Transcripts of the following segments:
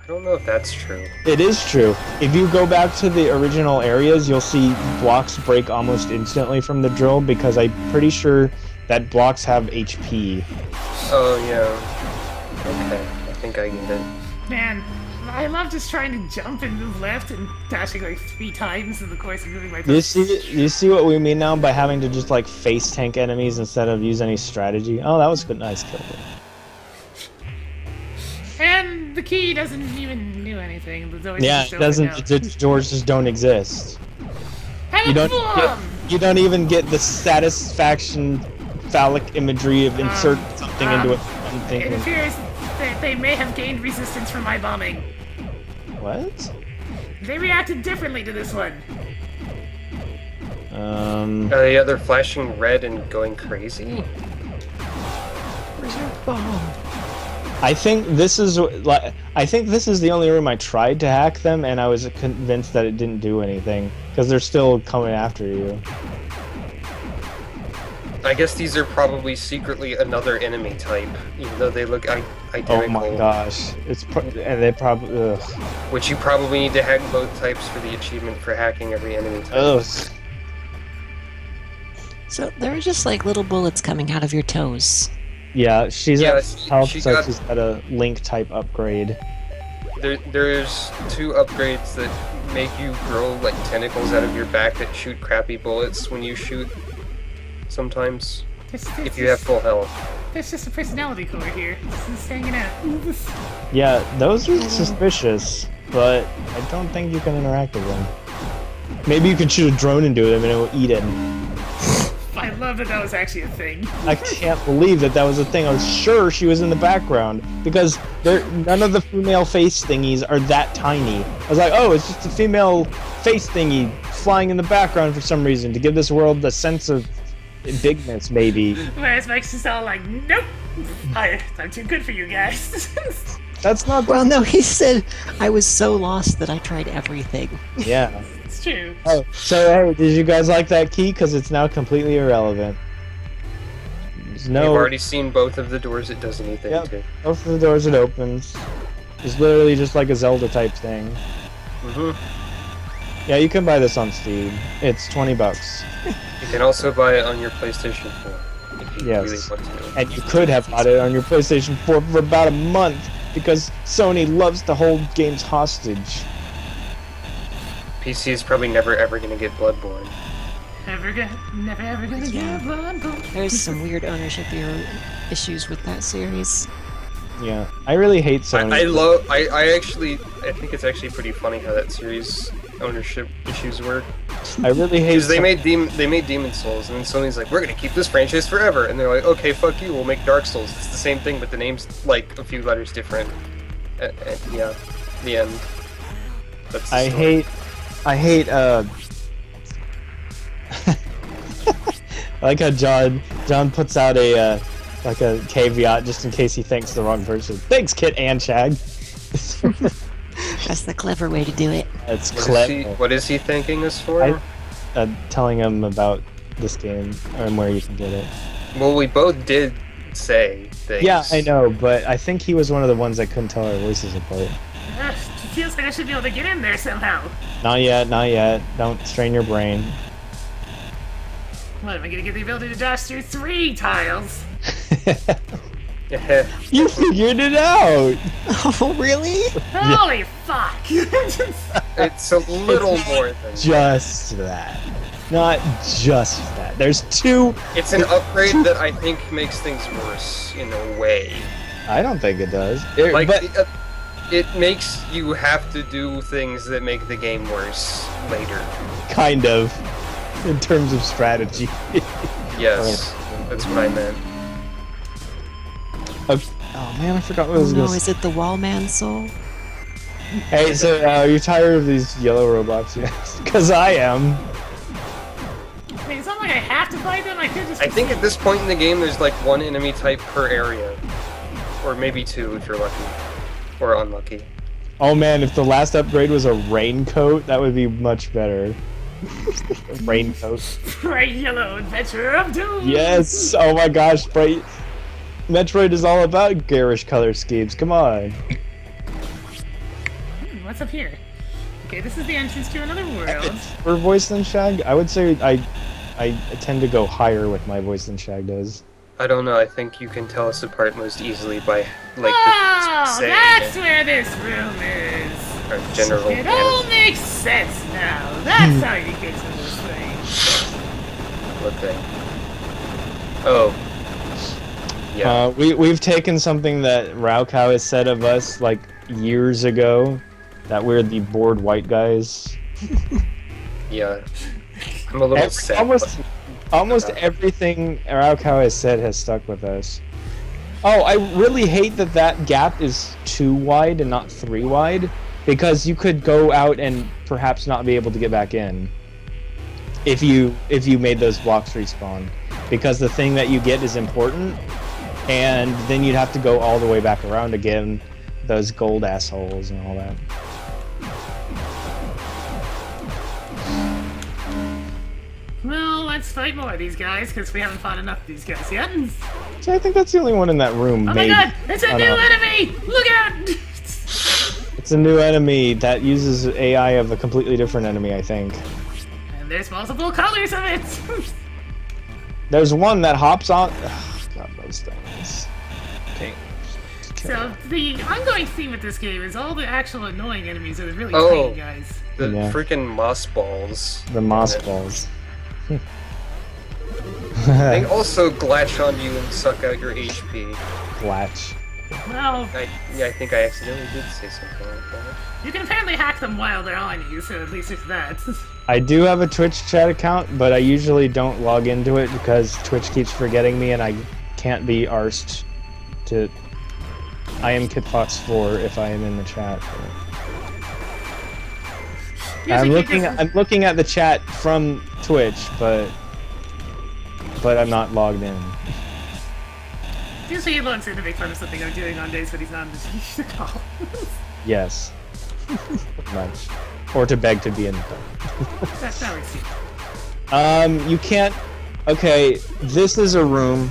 don't know if that's true. It is true. If you go back to the original areas, you'll see blocks break almost instantly from the drill because I'm pretty sure that blocks have HP. Oh, yeah. Okay, I think I get it. Man, I love just trying to jump and move left and dashing like 3 times in the course of moving my You see what we mean now by having to just like face tank enemies instead of use any strategy? Oh, that was a nice kill. And the key doesn't even do anything. The doors Yeah, just it doesn't. open The doors just don't exist. You You don't even get the satisfaction phallic imagery of insert something into it. It appears that they may have gained resistance from my bombing. What? They reacted differently to this one. Yeah, they're flashing red and going crazy. Where's your bomb? I think this is the only room I tried to hack them, and I was convinced that it didn't do anything because they're still coming after you. I guess these are probably secretly another enemy type, even though they look identical. Oh my gosh! And they probably. Ugh. Which you probably need to hack both types for the achievement for hacking every enemy type. Ugh. So there are just like little bullets coming out of your toes. Yeah, she's at health, she's got a Link type upgrade. There's 2 upgrades that make you grow like tentacles out of your back that shoot crappy bullets when you shoot. Sometimes, if you have full health. There's just a personality core here. Just hanging out. Yeah, those are suspicious, but I don't think you can interact with them. Maybe you can shoot a drone into them and it will eat it. I love that that was actually a thing. I can't believe that was a thing. I was sure she was in the background because none of the female face thingies are that tiny. I was like, oh, it's just a female face thingy flying in the background for some reason to give this world a sense of bigness, maybe. Whereas Mike's just all like, nope, I'm too good for you guys. That's not. Well, no, he said I was so lost that I tried everything. Yeah. It's true. Oh, so hey, did you guys like that key? Because it's now completely irrelevant. There's no. We've already seen both of the doors it does anything to. Both of the doors it opens. It's literally just like a Zelda type thing. Yeah, you can buy this on Steam. It's $20. You can also buy it on your PlayStation 4. If you really want to. And you could have bought it on your PlayStation 4 for about a month because Sony loves to hold games hostage. PC is probably never ever gonna get Bloodborne. Never ever gonna get Bloodborne. There's some weird ownership issues with that series. Yeah, I really hate Sony. I think it's actually pretty funny how that series ownership issues work. I really hate. Because they made Demon Souls, and then Sony's like, we're gonna keep this franchise forever, and they're like, okay, fuck you, we'll make Dark Souls. It's the same thing, but the name's like a few letters different. Yeah, the end. That's the story. I hate. I like how John puts out a like a caveat just in case he thanks the wrong person. Thanks, Kit and Shag. That's the clever way to do it. It's clever. What is he thanking us for? Telling him about this game and where you can get it. Well, we both did say things. Yeah, I know, but I think he was one of the ones that couldn't tell our voices apart. It feels like I should be able to get in there somehow. Not yet, not yet. Don't strain your brain. What, am I gonna get the ability to dash through 3 tiles? You figured it out! Oh, really? Holy fuck! It's a little more than just that. Not just that. There's 2... It's an upgrade that I think makes things worse, in a way. I don't think it does. It makes you have to do things that make the game worse later. Kind of. In terms of strategy. Yes, that's what I meant. Oh man, I forgot what I was going to say. Is it the Wallman soul? Hey, so are you tired of these yellow robots? Yes, because I am. I mean, it's not like I have to fight them, I could just... I think at this point in the game there's like 1 enemy type per area. Or maybe 2 if you're lucky. Or unlucky. Oh man, if the last upgrade was a raincoat, that would be much better. Raincoat. Bright yellow adventure of doom! Yes! Oh my gosh, bright... Metroid is all about garish color schemes, come on. What's up here? Okay, this is the entrance to another world. For voice than Shag, I would say I tend to go higher with my voice than Shag does. I don't know, I think you can tell us apart most easily by, like, Oh, the that's where this room is. or general It all makes sense now. That's how you get to this thing. What thing? Oh. Yeah. We've taken something that Raukau has said of us, like, years ago, that we're the bored white guys. Yeah. I'm a little sad. Almost everything Raukau has said has stuck with us. Oh, I really hate that that gap is 2 wide and not 3 wide, because you could go out and perhaps not be able to get back in if you made those blocks respawn, because the thing that you get is important, and then you'd have to go all the way back around again, those gold assholes and all that. Well, let's fight more of these guys, because we haven't fought enough of these guys yet. So I think that's the only one in that room. Oh my god! It's a new enemy! Look out! It's a new enemy that uses AI of a completely different enemy, I think. And there's multiple colors of it! There's one that hops on... Oh, God, those things. Okay. So, the ongoing theme with this game is all the actual annoying enemies are the really tiny guys. The freaking moss balls. The moss balls. They also glitch on you and suck out your HP. Glitch. Well... I think I accidentally did say something like that. You can apparently hack them while they're on you, so at least there's that. I do have a Twitch chat account, but I usually don't log into it because Twitch keeps forgetting me and I can't be arsed to... I am KitFox4 if I am in the chat. I'm looking at the chat from Twitch, but I'm not logged in. Usually he logs in to make fun of something I'm doing on days when he's not on the call. Yes. Pretty much. Or to beg to be in the call. That's how we see it. You can't... Okay, this is a room,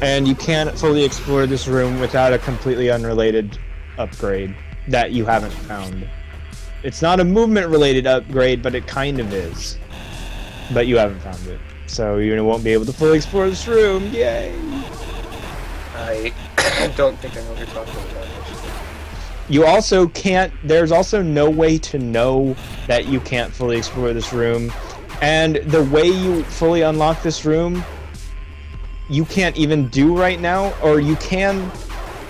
and you can't fully explore this room without a completely unrelated upgrade that you haven't found. It's not a movement-related upgrade, but it kind of is. But you haven't found it. So you won't be able to fully explore this room. Yay! I don't think I know what you're talking about. You also can't... There's also no way to know that you can't fully explore this room. And the way you fully unlock this room, you can't even do right now, or you can...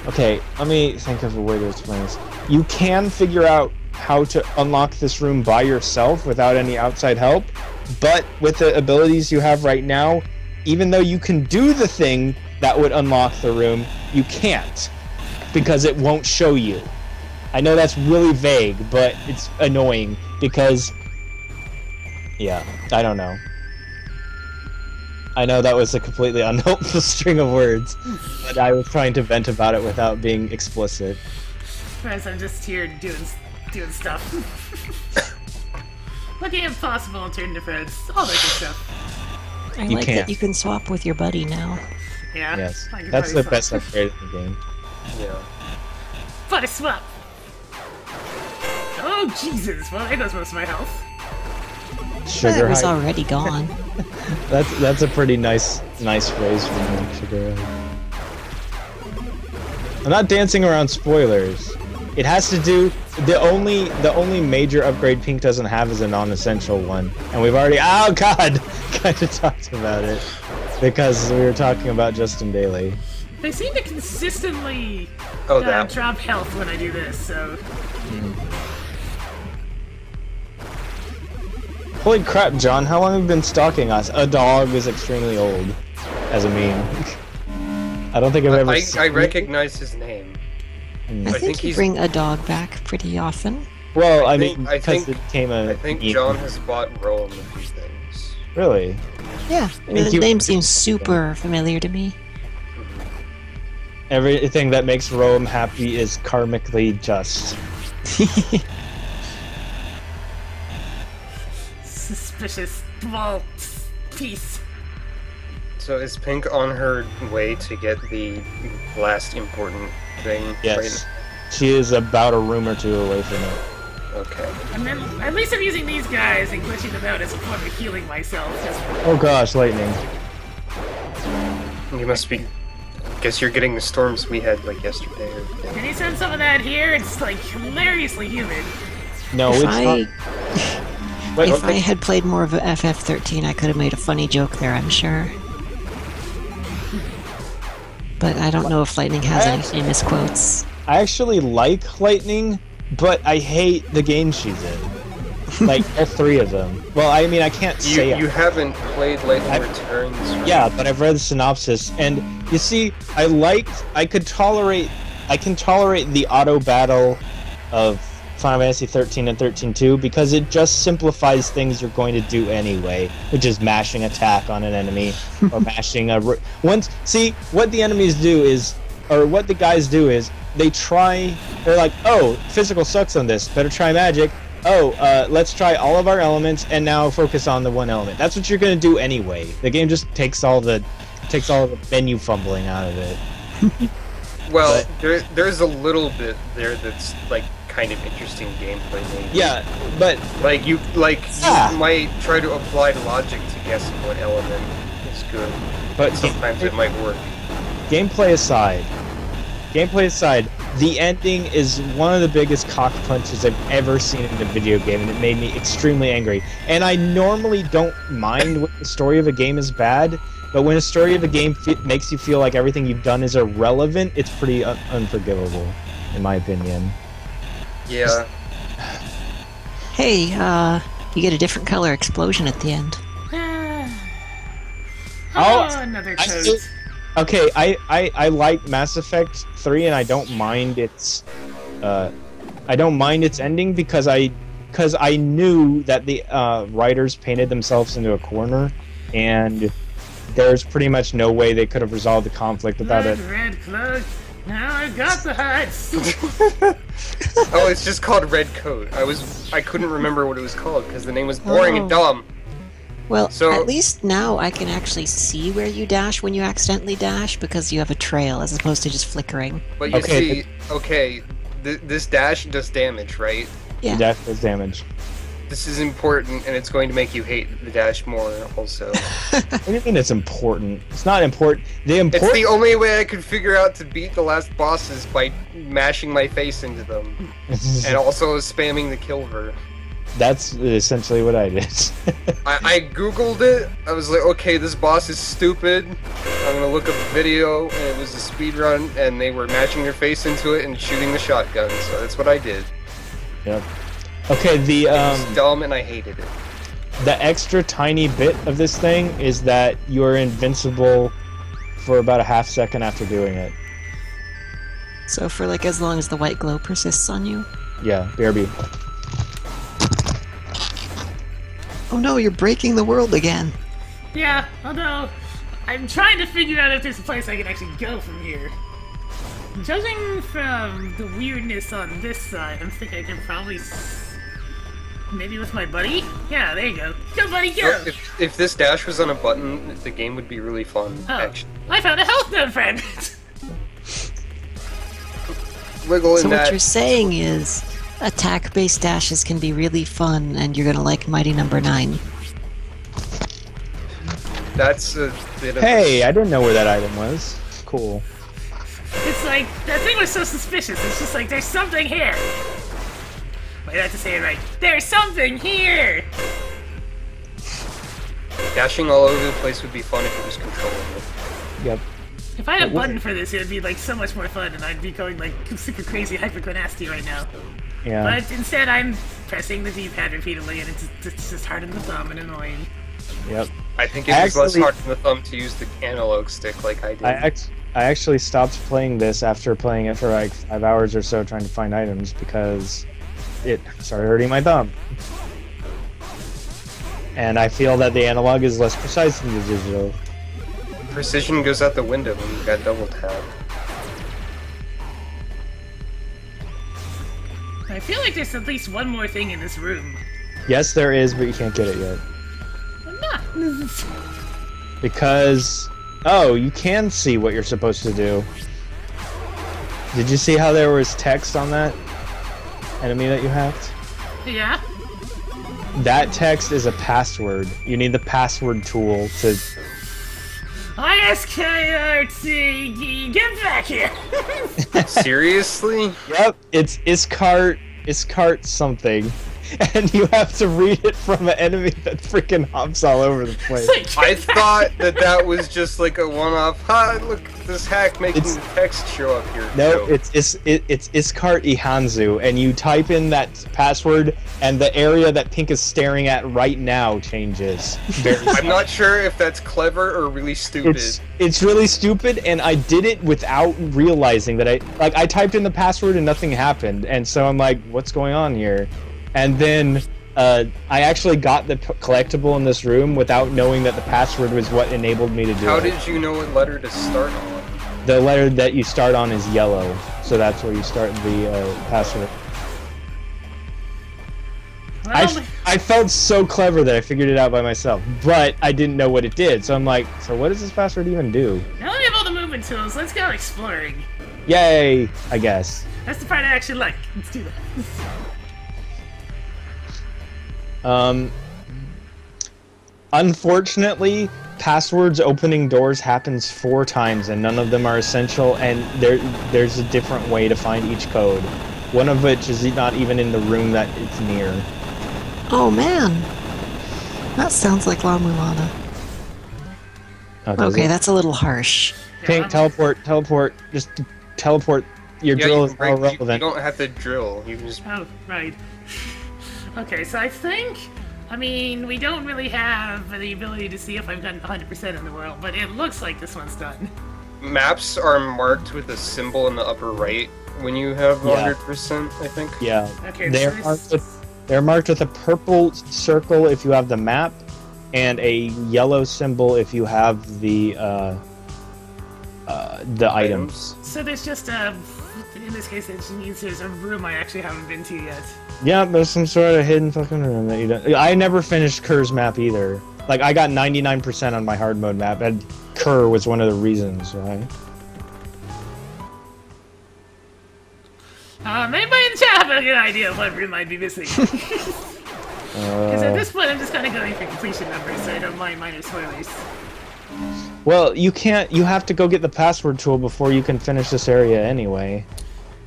Okay, let me think of a way to explain this. You can figure out how to unlock this room by yourself without any outside help, but with the abilities you have right now, even though you can do the thing that would unlock the room, you can't, because it won't show you. I know that's really vague, but it's annoying, because... Yeah, I don't know. I know that was a completely unhelpful string of words, but I was trying to vent about it without being explicit. Whereas I'm just here doing stuff. Looking at possible alternative roads, all that good stuff. I like that you can swap with your buddy now. Yeah. Yes, that's the best upgrade in the game. Yeah. Buddy swap! Oh, Jesus! Well, there goes most of my health. Sugar It was high. already gone. That's a pretty nice phrase for me, sugar high. I'm not dancing around spoilers. It has to do... The only major upgrade Pink doesn't have is a non-essential one. And we've already... Oh, God! Kind of talked about it. Because we were talking about Justin Daly. They seem to consistently drop health when I do this, so... Holy crap, John, how long have you been stalking us? A dog is extremely old, as a meme. I don't think I've ever seen... I recognize his name. I think you bring a dog back pretty often. Well, I mean, because it became a... I think John has bought Rome a few things. Really? Yeah, the name seems super familiar to me. Everything that makes Rome happy is karmically just. Suspicious small piece. So is Pink on her way to get the last important thing? Yes. She is about a room or two away from it. Okay. And then, at least I'm using these guys and glitching them out as a form of healing myself. Oh gosh, lightning. You must be... Guess you're getting the storms we had, like, yesterday. Can you send some of that here? It's, like, hilariously humid. No, If it's I not. Wait, if I had played more of a FF13, I could have made a funny joke there, I'm sure. But I don't know if Lightning has any famous quotes. I actually like Lightning, but I hate the game she's in. Like, all three of them. Well, I mean, I can't say... You haven't played Lightning Returns, right? Yeah, but I've read the synopsis, and you see, I can tolerate the auto battle of Final Fantasy 13 and 13-2 because it just simplifies things you're going to do anyway, which is mashing attack on an enemy or mashing a... See, what the enemies do is, or what the guys do is, they're like, oh, physical sucks on this, better try magic. Oh, let's try all of our elements and now focus on the one element. That's what you're gonna do anyway. The game just takes all the menu fumbling out of it. Well, there's a little bit there that's like kind of interesting gameplay. Maybe. Yeah, but you might try to apply logic to guessing what element is good, but sometimes it might work. Gameplay aside, the ending is one of the biggest cock punches I've ever seen in a video game, and it made me extremely angry. And I normally don't mind when the story of a game is bad, but when a story of a game makes you feel like everything you've done is irrelevant, it's pretty unforgivable, in my opinion. Yeah. Hey, you get a different color explosion at the end. Another code. Okay, I like Mass Effect 3, and I don't mind its ending because I knew that the writers painted themselves into a corner, and there's pretty much no way they could have resolved the conflict without it. Red cloak. Now I got the heights. Oh, it's just called Red Coat. I couldn't remember what it was called because the name was boring and dumb. Well, at least now I can actually see where you dash when you accidentally dash because you have a trail as opposed to just flickering. But you see, this dash does damage, right? Yeah. The dash does damage. This is important, and it's going to make you hate the dash more, also. What do you mean it's important? It's not important. It's the only way I could figure out to beat the last bosses by mashing my face into them. And also spamming the kill ver. That's essentially what I did. I googled it. I was like, okay, this boss is stupid. I'm gonna look up a video, and it was a speed run, and they were mashing their face into it and shooting the shotgun. So that's what I did. Yep. Okay, It was dumb, and I hated it. The extra tiny bit of this thing is that you are invincible for about a half second after doing it. So for like as long as the white glow persists on you? Yeah, BRB. Oh no, you're breaking the world again. Yeah, although I'm trying to figure out if there's a place I can actually go from here. Judging from the weirdness on this side, I'm thinking I can probably... Maybe with my buddy? Yeah, there you go. Go, buddy, go! Well, if this dash was on a button, the game would be really fun, actually. I found a health node, friend! Wiggle in So that. what you're saying is, attack-based dashes can be really fun, and you're gonna like Mighty Number 9. That's a bit of Hey, I didn't know where that item was. Cool. It's like, that thing was so suspicious. It's just like, there's something here. Wait, I have to say it right. There's something here! Dashing all over the place would be fun if it was controllable. Yep. If I had a button for this, it would be like so much more fun, and I'd be going like super crazy hyperclasty right now. Yeah. But instead, I'm pressing the D-pad repeatedly, and it's just hard on the thumb and annoying. Yep. I think it was less hard on the thumb to use the analog stick like I did. I actually stopped playing this after playing it for like 5 hours or so trying to find items because it started hurting my thumb. And I feel that the analog is less precise than the digital. Precision goes out the window when you've got double tap. I feel like there's at least one more thing in this room. Yes, there is, but you can't get it yet. I'm not. Because... Oh, you can see what you're supposed to do. Did you see how there was text on that enemy that you hacked? Yeah? That text is a password. You need the password tool to... ISKRT, get back here! Seriously? Yep, it's Iscart something. And you have to read it from an enemy that freaking hops all over the place. I thought that was just like a one-off. Ha! Look, this hack making the text show up here. No, it's Iscart Ihanzu, and you type in that password, and the area that Pink is staring at right now changes. I'm not sure if that's clever or really stupid. It's really stupid, and I did it without realizing that I typed in the password and nothing happened, and so I'm like, what's going on here? And then I actually got the collectible in this room without knowing that the password was what enabled me to do it. How did you know what letter to start on? The letter that you start on is yellow, so that's where you start the password. Well, I felt so clever that I figured it out by myself, but I didn't know what it did, so I'm like, so what does this password even do? now that we have all the movement tools, let's go exploring. Yay, I guess. That's the part I actually like. Let's do that. Unfortunately, passwords opening doors happens 4 times, and none of them are essential, and there's a different way to find each code. One of which is not even in the room that it's near. Oh man, that sounds like La Mulana. Oh, does Okay, it? that's a little harsh. Pink, teleport, just teleport. Your drill is now You relevant. don't have to drill. You can just... Oh, right. Okay, so I think... I mean, we don't really have the ability to see if I've gotten 100% in the world, but it looks like this one's done. Maps are marked with a symbol in the upper right when you have 100%, I think. Yeah. Okay, They're marked with a purple circle if you have the map, and a yellow symbol if you have the items. So there's just a... In this case, it means there's a room I actually haven't been to yet. Yeah, there's some sort of hidden fucking room that you don't... I never finished Kerr's map either. Like, I got 99% on my hard mode map, and Kerr was one of the reasons why. Anybody in the chat have a good idea of what room I'd be missing? Because at this point, I'm just kind of going for completion numbers, so I don't mind minor spoilers. Well, you can't... You have to go get the password tool before you can finish this area anyway.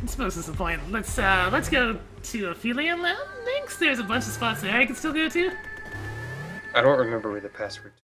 I suppose that's the point. Let's go to Ophelia Land. Thanks. There's a bunch of spots there I can still go to. I don't remember where the password